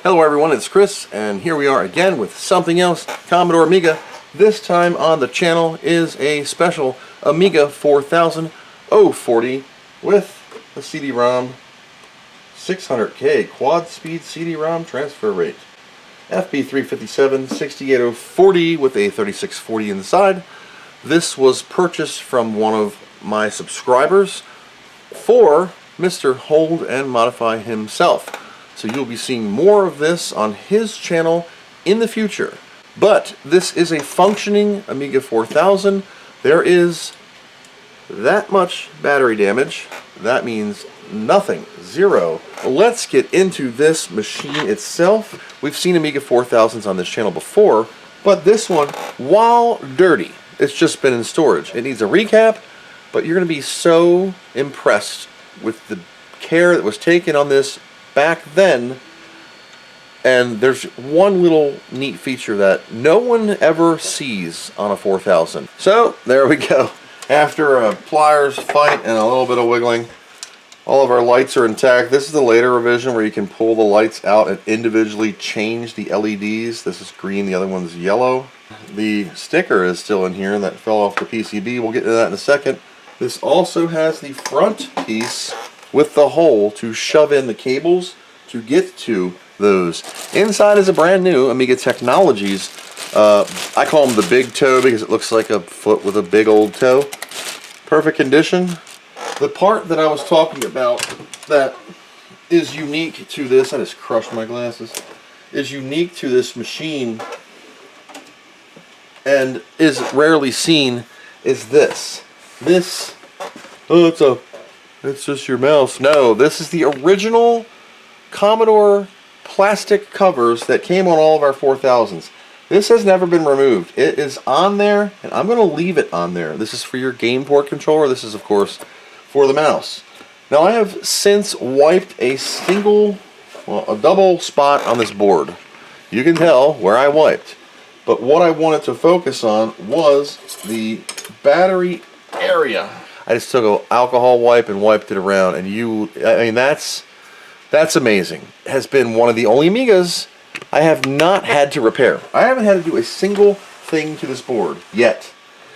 Hello everyone, it's Chris, and here we are again with something else, Commodore Amiga. This time on the channel is a special Amiga 4000 040 with the CD-ROM 600K quad-speed CD-ROM transfer rate. FB357 68040 with a 3640 inside. This was purchased from one of my subscribers for Mr. Hold and Modify himself. So you'll be seeing more of this on his channel in the future. But this is a functioning Amiga 4000. There is that much battery damage. That means nothing, zero. Let's get into this machine itself. We've seen Amiga 4000s on this channel before, but this one, while dirty, it's just been in storage. It needs a recap, but you're going to be so impressed with the care that was taken on this back then. And there's one little neat feature that no one ever sees on a 4000. So there we go. After a pliers fight and a little bit of wiggling, all of our lights are intact. This is the later revision where you can pull the lights out and individually change the LEDs. This is green, the other one's yellow. The sticker is still in here that fell off the PCB. We'll get to that in a second. This also has the front piece with the hole to shove in the cables to get to those. Inside is a brand new Amiga Technologies. I call them the big toe because it looks like a foot with a big old toe. Perfect condition. The part that I was talking about that is unique to this, I just crushed my glasses, is unique to this machine and is rarely seen is this. This, oh, it's just your mouse. No, this is the original Commodore plastic covers that came on all of our 4000s. This has never been removed. It is on there, and I'm going to leave it on there. This is for your game port controller. This is, of course, for the mouse. Now, I have since wiped a double spot on this board. You can tell where I wiped. But what I wanted to focus on was the battery area. I just took an alcohol wipe and wiped it around, and I mean, that's amazing. It has been one of the only Amigas I have not had to repair. I haven't had to do a single thing to this board yet.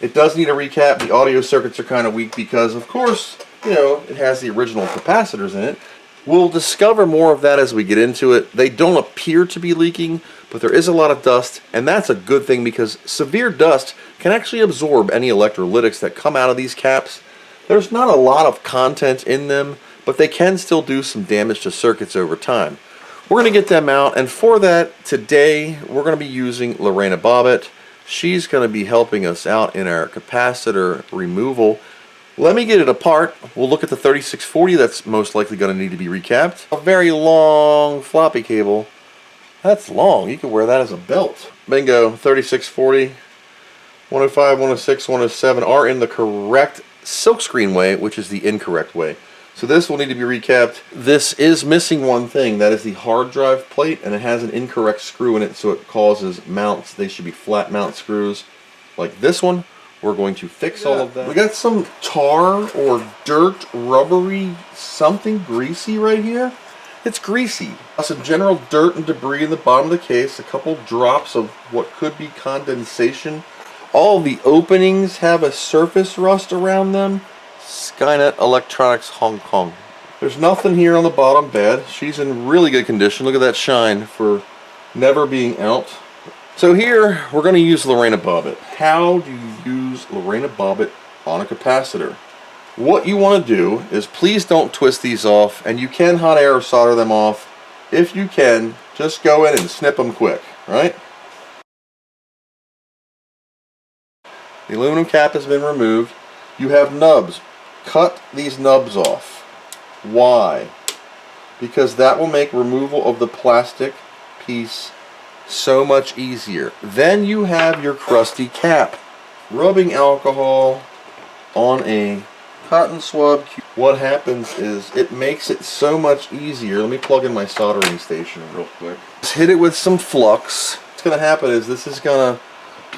It does need a recap. The audio circuits are kind of weak because, of course, you know, it has the original capacitors in it. We'll discover more of that as we get into it. They don't appear to be leaking, but there is a lot of dust, and that's a good thing because severe dust can actually absorb any electrolytics that come out of these caps. There's not a lot of content in them, but they can still do some damage to circuits over time. We're going to get them out, and for that, today, we're going to be using Lorena Bobbit. She's going to be helping us out in our capacitor removal. Let me get it apart. We'll look at the 3640 that's most likely going to need to be recapped. A very long floppy cable. That's long. You could wear that as a belt. Bingo, 3640, 105, 106, 107 are in the correct silkscreen way, which is the incorrect way. So this will need to be recapped. This is missing one thing. That is the hard drive plate, and it has an incorrect screw in it, so it causes mounts. They should be flat mount screws like this one. We're going to fix all of that. We got some tar or dirt, rubbery, something greasy right here. It's greasy. Some general dirt and debris in the bottom of the case. A couple drops of what could be condensation. All the openings have a surface rust around them. Skynet Electronics Hong Kong. There's nothing here on the bottom bed. She's in really good condition. Look at that shine for never being out. So here we're going to use Lorena Bobbit. How do you use Lorena Bobbit on a capacitor? What you want to do is please don't twist these off, and you can hot air solder them off. If you can, just go in and snip them quick, right? The aluminum cap has been removed. You have nubs. Cut these nubs off. Why? Because that will make removal of the plastic piece so much easier. Then you have your crusty cap. Rubbing alcohol on a cotton swab. What happens is it makes it so much easier. Let me plug in my soldering station real quick. Just hit it with some flux. What's going to happen is this is going to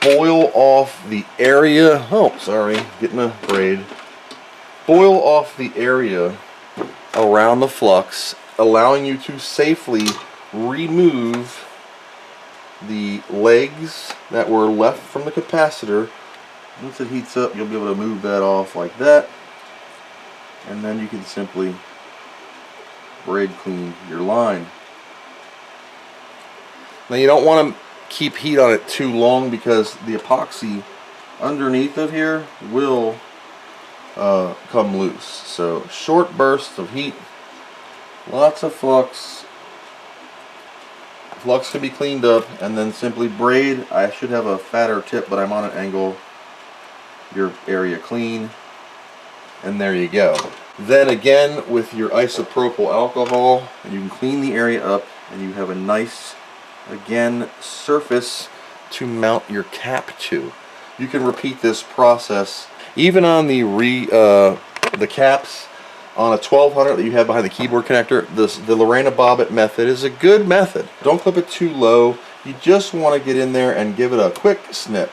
boil off the area. Oh, sorry, getting a braid. Boil off the area around the flux, allowing you to safely remove the legs that were left from the capacitor. Once it heats up, you'll be able to move that off like that, and then you can simply braid clean your line. Now you don't want to keep heat on it too long because the epoxy underneath of here will come loose. So short bursts of heat, lots of flux. Flux can be cleaned up, and then simply braid. I should have a fatter tip, but I'm on an angle. Your area clean, and there you go. Then again, with your isopropyl alcohol, and you can clean the area up, and you have a nice, again, surface to mount your cap to. You can repeat this process even on the caps on a 1200 that you have behind the keyboard connector. The Lorena Bobbit method is a good method. Don't clip it too low. You just want to get in there and give it a quick snip,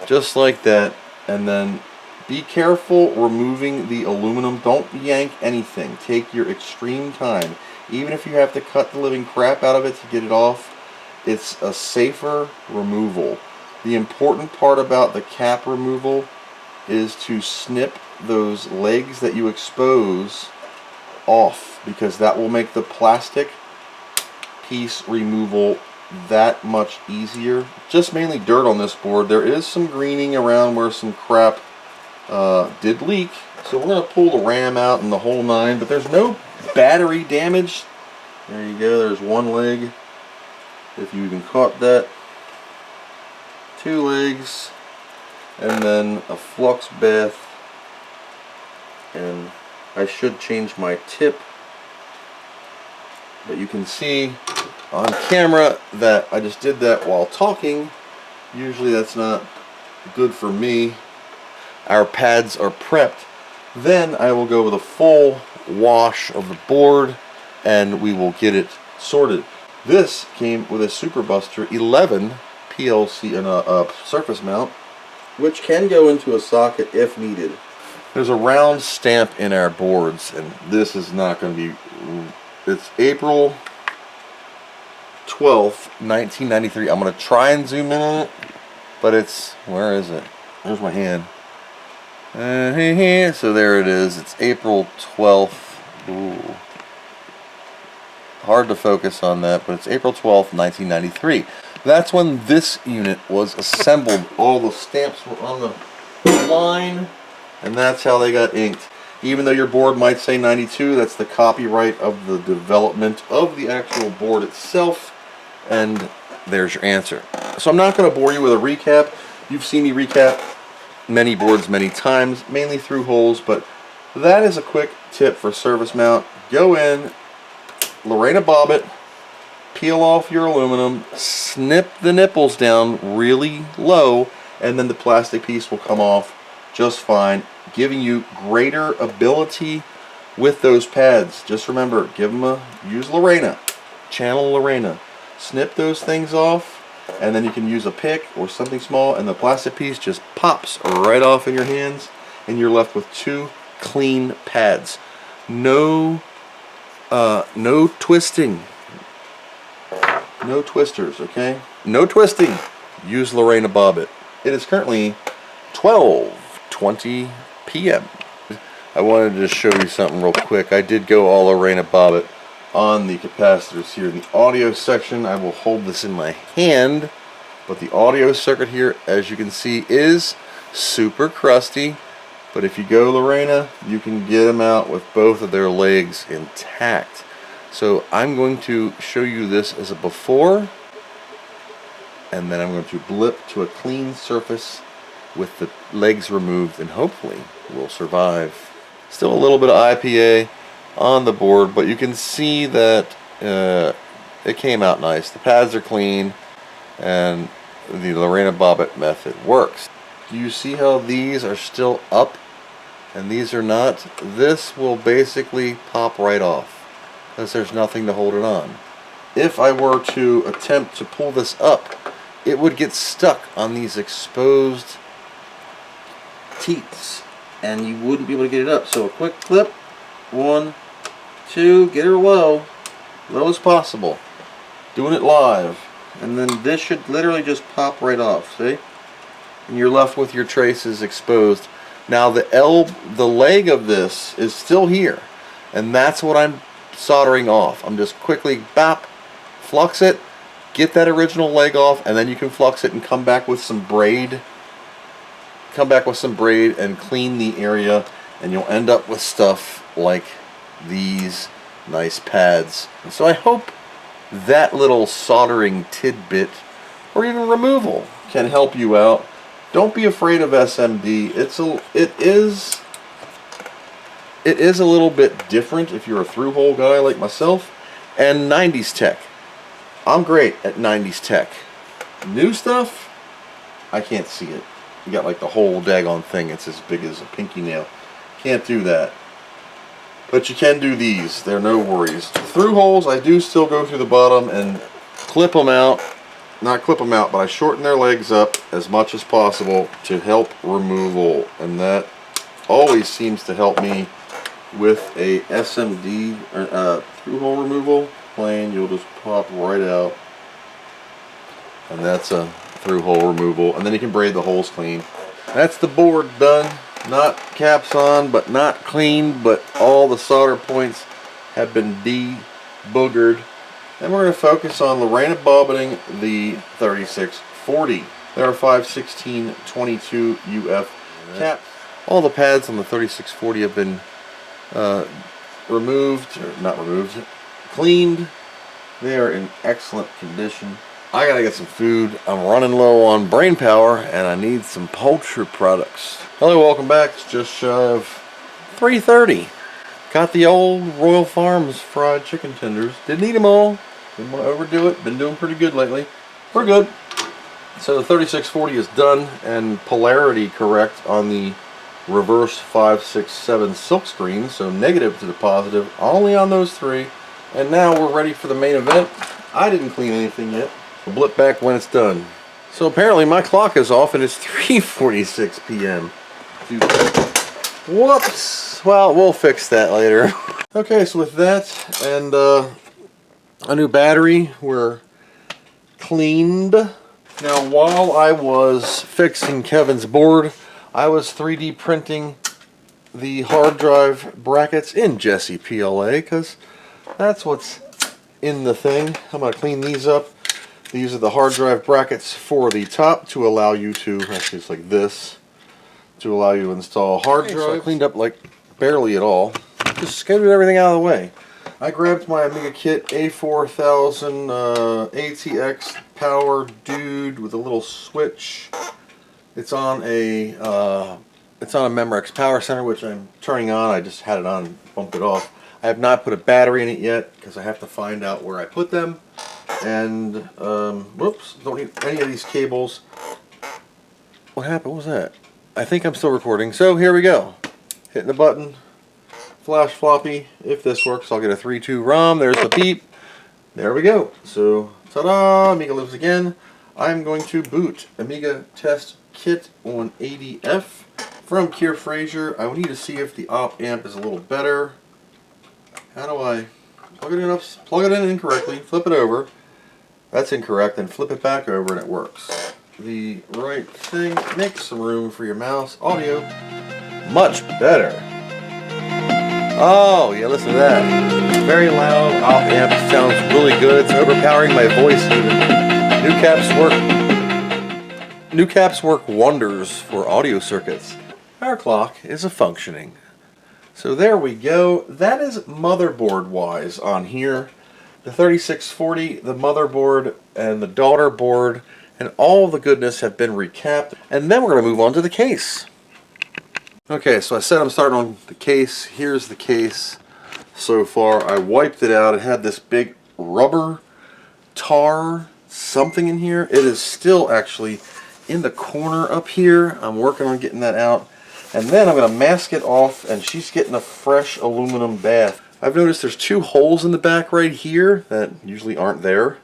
just like that. And then be careful removing the aluminum. Don't yank anything. Take your extreme time. Even if you have to cut the living crap out of it to get it off, it's a safer removal. The important part about the cap removal is to snip those legs that you expose off, because that will make the plastic piece removal that much easier. Just mainly dirt on this board. There is some greening around where some crap did leak, so we're going to pull the RAM out and the whole nine, but there's no battery damage. There you go, there's one leg, if you even caught that. Two legs, and then a flux bath, and I should change my tip, but you can see on camera that I just did that while talking. Usually that's not good for me. Our pads are prepped. Then I will go with a full wash of the board and we will get it sorted. This came with a Superbuster 11 PLC and a surface mount, which can go into a socket if needed. There's a round stamp in our boards, and this is not going to be, it's April 12th, 1993. I'm going to try and zoom in on it, but it's, where is it? There's my hand. So there it is. It's April 12th. Ooh. Hard to focus on that, but it's April 12th, 1993. That's when this unit was assembled. All the stamps were on the line, and that's how they got inked. Even though your board might say 92, that's the copyright of the development of the actual board itself. And there's your answer. So I'm not going to bore you with a recap. You've seen me recap many boards many times, mainly through holes, but that is a quick tip for service mount. Go in, Lorena Bobbit, peel off your aluminum, snip the nipples down really low, and then the plastic piece will come off just fine, giving you greater ability with those pads. Just remember, use Lorena, channel Lorena. Snip those things off, and then you can use a pick or something small, and the plastic piece just pops right off in your hands, and you're left with two clean pads. No twisting. No twisters, okay? No twisting. Use Lorena Bobbit. It is currently 12:20 p.m. I wanted to show you something real quick. I did go all Lorena Bobbit on the capacitors here in the audio section. I will hold this in my hand, but the audio circuit here, as you can see, is super crusty. But if you go Lorena, you can get them out with both of their legs intact. So I'm going to show you this as a before, and then I'm going to blip to a clean surface with the legs removed, and hopefully we'll survive. Still a little bit of IPA on the board, but you can see that it came out nice. The pads are clean, and the Lorena Bobbit method works. Do you see how these are still up and these are not? This will basically pop right off because there's nothing to hold it on. If I were to attempt to pull this up, it would get stuck on these exposed teats and you wouldn't be able to get it up. So a quick clip, 1, 2, get her low. low as possible. Doing it live. And then this should literally just pop right off, see? And you're left with your traces exposed. Now the leg of this is still here. And that's what I'm soldering off. I'm just quickly, bop, flux it, get that original leg off, and then you can flux it and come back with some braid. Come back with some braid and clean the area, and you'll end up with stuff like these nice pads. And so I hope that little soldering tidbit, or even removal, can help you out. Don't be afraid of SMD. It is a little bit different if you're a through-hole guy like myself. And 90s tech. I'm great at 90s tech. New stuff, I can't see it. You got like the whole daggone thing. It's as big as a pinky nail. Can't do that. But you can do these. They're no worries. Through holes, I do still go through the bottom and clip them out. Not clip them out, but I shorten their legs up as much as possible to help removal. And that always seems to help me with a SMD through hole removal plane. You'll just pop right out. And that's a through hole removal. And then you can braid the holes clean. That's the board done. Not caps on, but not clean, but all the solder points have been de-boogered. And we're going to focus on Lorena Bobbiting the 3640. There are 5/16/22 UF caps. All the pads on the 3640 have been removed, or not removed, cleaned. They are in excellent condition. I gotta get some food. I'm running low on brain power, and I need some poultry products. Hello, welcome back. It's just shy of 3:30. Got the old Royal Farms fried chicken tenders. Didn't eat them all. Didn't want to overdo it. Been doing pretty good lately. We're good. So the 3640 is done, and polarity correct on the reverse 567 silk screen. So negative to the positive, only on those three. And now we're ready for the main event. I didn't clean anything yet. We'll blip back when it's done. So apparently my clock is off and it's 3:46 p.m. Whoops. Well, we'll fix that later. Okay, so with that and a new battery, we're cleaned. Now while I was fixing Kevin's board, I was 3D printing the hard drive brackets in Jessie PLA, because that's what's in the thing. I'm going to clean these up. These are the hard drive brackets for the top to allow you to, actually it's like this, to allow you to install hard drive. So I cleaned up like barely at all. Just scooted everything out of the way. I grabbed my Amiga kit A4000 ATX power dude with a little switch. It's on a Memorex power center, which I'm turning on. I just had it on and bumped it off. I have not put a battery in it yet because I have to find out where I put them. And, whoops, don't need any of these cables. What happened? What was that? I think I'm still recording. So here we go. Hitting the button. Flash floppy. If this works, I'll get a 3.2 ROM. There's the beep. There we go. So, ta-da! Amiga lives again. I'm going to boot Amiga test kit on ADF from Keir Fraser. I will need to see if the op amp is a little better. How do I plug it in? Plug it in incorrectly. Flip it over. That's incorrect. Then flip it back over and it works. The right thing. Make some room for your mouse. Audio. Much better. Oh, yeah, listen to that. Very loud op amp. Sounds really good. It's overpowering my voice even. New caps work wonders for audio circuits. Our clock is a functioning. So there we go. That is motherboard wise on here. The 3640, the motherboard, and the daughter board, and all the goodness have been recapped. And then we're going to move on to the case. Okay, so I said I'm starting on the case. Here's the case so far. I wiped it out. It had this big rubber tar something in here. It is still actually in the corner up here. I'm working on getting that out. And then I'm going to mask it off, and she's getting a fresh aluminum bath. I've noticed there's two holes in the back right here that usually aren't there.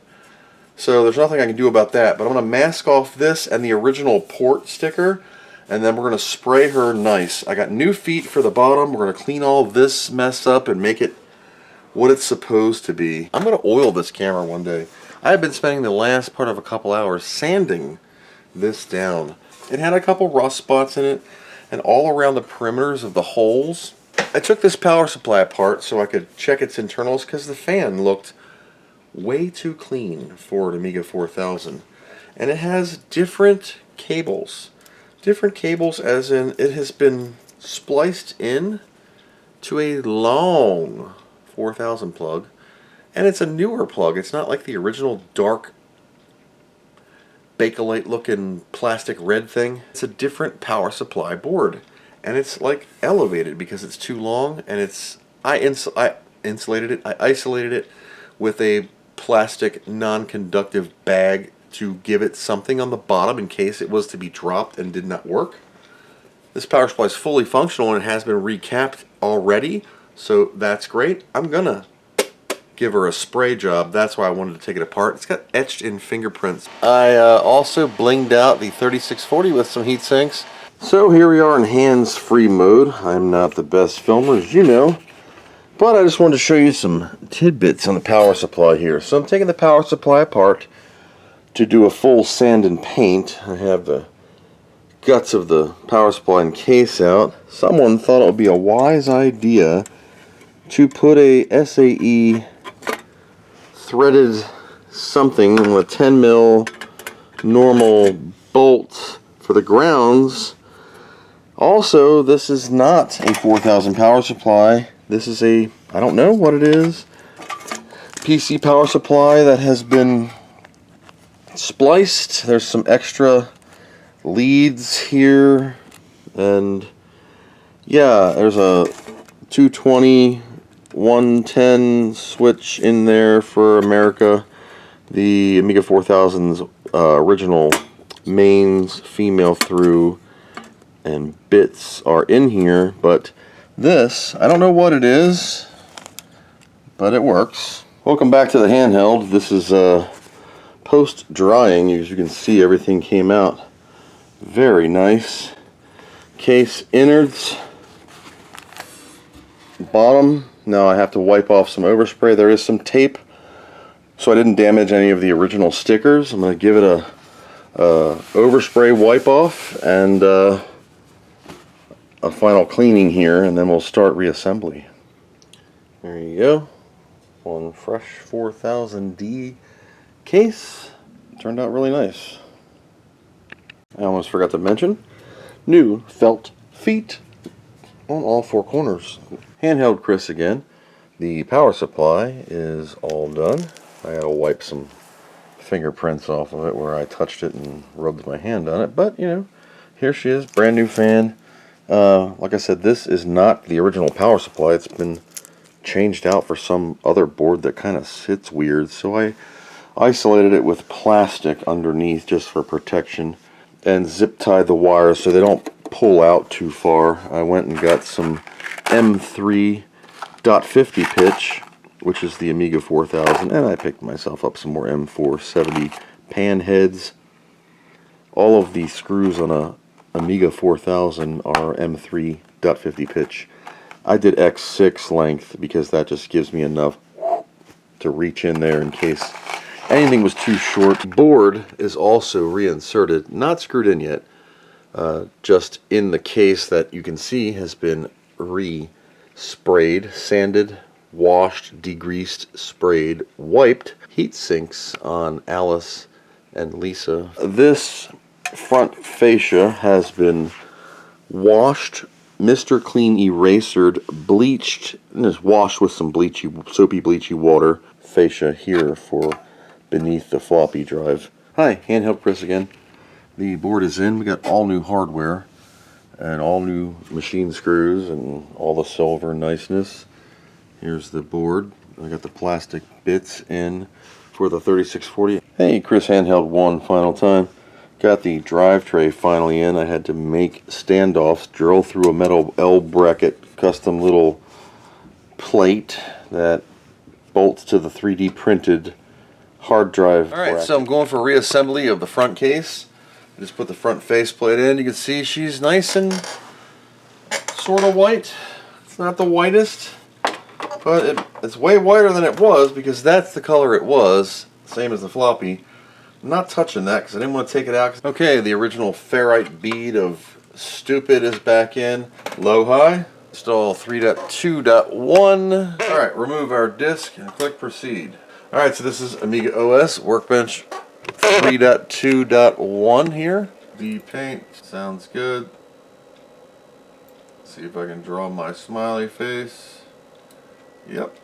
So there's nothing I can do about that. But I'm going to mask off this and the original port sticker, and then we're going to spray her nice. I got new feet for the bottom. We're going to clean all this mess up and make it what it's supposed to be. I'm going to oil this camera one day. I've been spending the last part of a couple hours sanding this down. It had a couple rust spots in it, and all around the perimeters of the holes. I took this power supply apart so I could check its internals because the fan looked way too clean for an Amiga 4000. And it has different cables. Different cables as in it has been spliced in to a long 4000 plug. And it's a newer plug. It's not like the original dark Bakelite looking plastic red thing. It's a different power supply board. And it's like elevated because it's too long, and it's I isolated it with a plastic non-conductive bag to give it something on the bottom in case it was to be dropped and did not work. This power supply is fully functional and it has been recapped already, so that's great. I'm gonna give her a spray job. That's why I wanted to take it apart. It's got etched in fingerprints. I also blinged out the 3640 with some heat sinks. So here we are in hands-free mode. I'm not the best filmer, as you know, but I just wanted to show you some tidbits on the power supply here. So I'm taking the power supply apart to do a full sand and paint. I have the guts of the power supply and case out. Someone thought it would be a wise idea to put a SAE threaded something with 10 mil normal bolts for the grounds. Also, this is not a 4000 power supply. This is a, I don't know what it is, PC power supply that has been spliced. There's some extra leads here, and yeah, there's a 220 110 switch in there for America. The Amiga 4000's original mains, female through, and bits are in here, but this, I don't know what it is, but it works. Welcome back to the handheld. This is post-drying. As you can see, everything came out very nice. Case innards, bottom. Now I have to wipe off some overspray. There is some tape, so I didn't damage any of the original stickers. I'm going to give it a overspray wipe off and a final cleaning here, and then we'll start reassembly. There you go. One fresh 4000D case. Turned out really nice. I almost forgot to mention, new felt feet on all four corners. Handheld Chris again. The power supply is all done. I gotta wipe some fingerprints off of it where I touched it and rubbed my hand on it, but you know, here she is, brand new fan. Like I said, this is not the original power supply. It's been changed out for some other board that kind of sits weird, so I isolated it with plastic underneath just for protection and zip tied the wires so they don't pull out too far. I went and got some M3.50 pitch, which is the Amiga 4000, and I picked myself up some more M470 pan heads. All of the screws on a Amiga 4000 are M3.50 pitch. I did X6 length because that just gives me enough to reach in there in case anything was too short. Board is also reinserted, not screwed in yet, just in the case that you can see has been re-sprayed, sanded, washed, degreased, sprayed, wiped. Heat sinks on Alice and Lisa. This front fascia has been washed, Mr. Clean erasered, bleached, and is washed with some soapy bleachy water. Fascia here for beneath the floppy drive. Hi, Handheld Chris again. The board is in. We got all new hardware and all new machine screws and all the silver niceness. Here's the board. I got the plastic bits in for the 3640. Hey, Chris Handheld one final time. Got the drive tray finally in. I had to make standoffs, drill through a metal L bracket, custom little plate that bolts to the 3D printed hard drive. Alright, bracket. So I'm going for reassembly of the front case. I just put the front faceplate in. You can see she's nice and sort of white. It's not the whitest, But it's way whiter than it was because that's the color it was, same as the floppy. I'm not touching that because I didn't want to take it out. Okay, the original ferrite bead of stupid is back in. Low-high. Install 3.2.1. Alright, remove our disk and click proceed. Alright, so this is Amiga OS Workbench 3.2.1 here. The paint sounds good. See if I can draw my smiley face. Yep.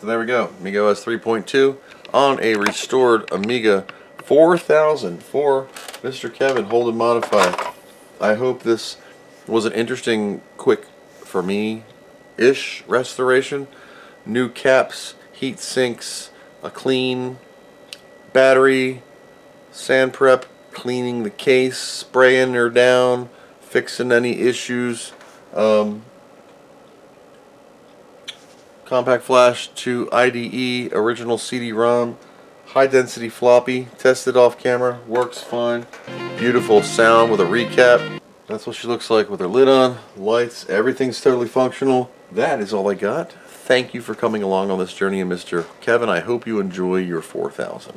So there we go. Amiga OS 3.2 on a restored Amiga 4000 for Mr. Kevin Holden Modified. I hope this was an interesting, quick, for me-ish restoration. New caps, heat sinks, a clean battery, sand prep, cleaning the case, spraying her down, fixing any issues. Compact flash to IDE, original CD-ROM, high density floppy, tested off camera, works fine. Beautiful sound with a recap. That's what she looks like with her lid on, lights, everything's totally functional. That is all I got. Thank you for coming along on this journey, Mr. Kevin. I hope you enjoy your 4000.